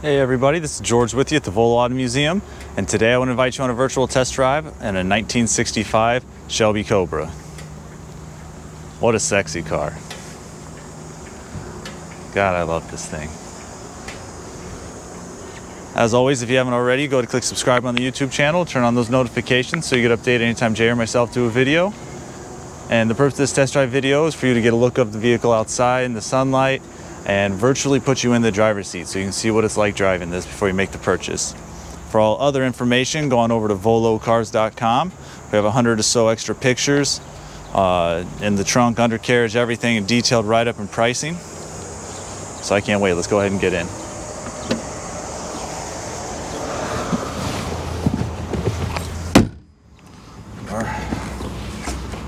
Hey everybody, this is George with you at the Volo Auto Museum, and today I want to invite you on a virtual test drive in a 1965 Shelby Cobra. What a sexy car. God, I love this thing. As always, if you haven't already, go to click subscribe on the YouTube channel, turn on those notifications so you get updated anytime Jay or myself do a video. And the purpose of this test drive video is for you to get a look of the vehicle outside in the sunlight and virtually put you in the driver's seat so you can see what it's like driving this before you make the purchase. For all other information, go on over to volocars.com. We have 100 or so extra pictures in the trunk, undercarriage, everything, and detailed write-up and pricing. So I can't wait. Let's go ahead and get in.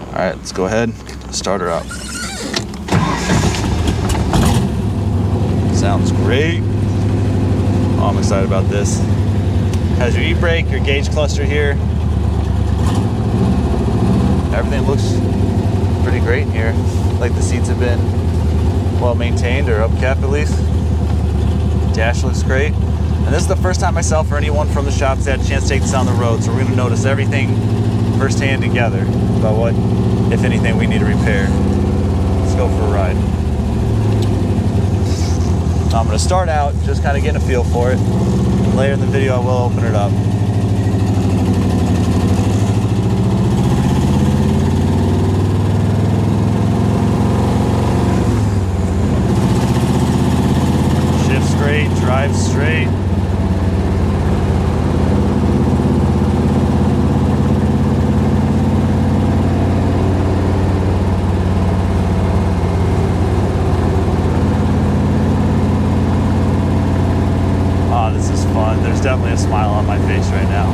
All right, let's go ahead and start her up. Sounds great. Oh, I'm excited about this. Has your e-brake, your gauge cluster here. Everything looks pretty great in here. Like the seats have been well maintained, or upkept at least. Dash looks great. And this is the first time myself or anyone from the shop's had a chance to take this on the road, so we're going to notice everything firsthand together about what, if anything, we need to repair. Let's go for a ride. I'm going to start out just kind of getting a feel for it. Later in the video, I will open it up. Shift straight, drive straight. There's definitely a smile on my face right now.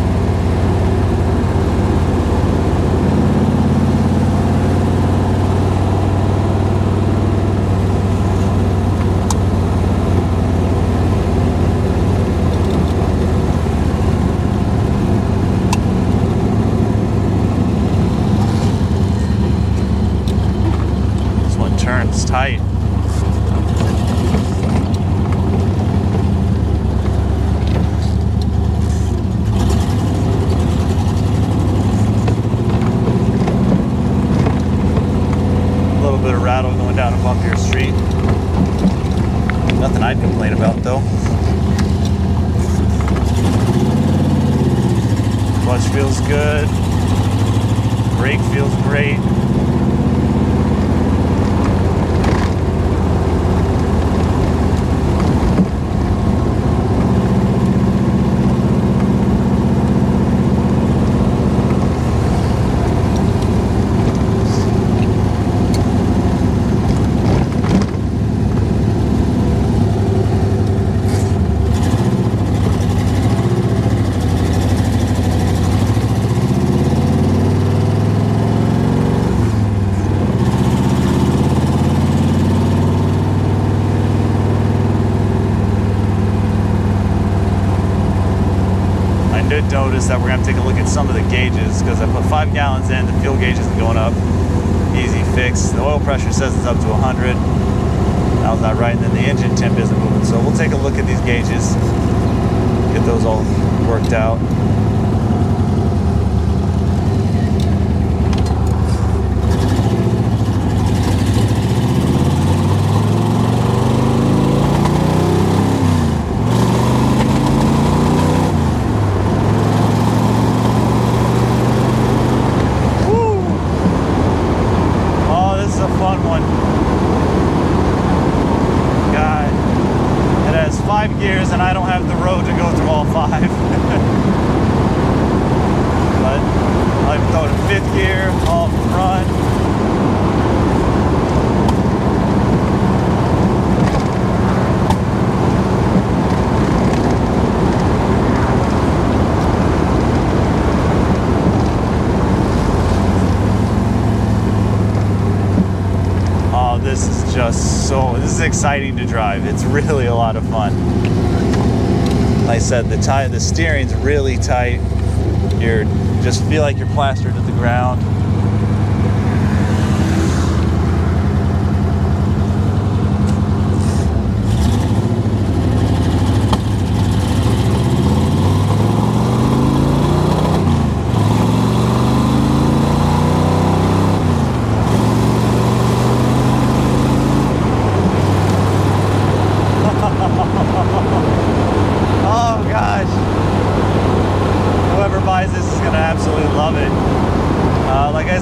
This one turns tight. Rattle going down a bumpier street. Nothing I'd complain about though. Clutch feels good. Brake feels great. Notice that we're going to take a look at some of the gauges because I put 5 gallons in, the fuel gauge isn't going up. Easy fix. The oil pressure says it's up to 100. That was not right, and then the engine temp isn't moving. So we'll take a look at these gauges, get those all worked out. Gears, and I don't have the road to go through all 5. But I like to throw it in 5th gear, all up front. Oh, this is just so, this is exciting to drive. It's really a lot of fun. Like I said, the steering's really tight. You just feel like you're plastered to the ground.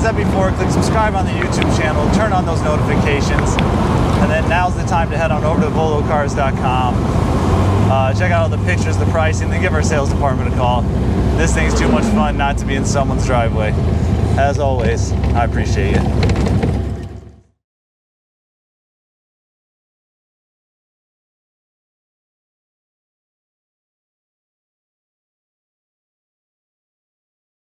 said before, click subscribe on the YouTube channel, turn on those notifications, and then now's the time to head on over to volocars.com. Check out all the pictures, the pricing, then give our sales department a call. This thing's too much fun not to be in someone's driveway. As always, I appreciate you.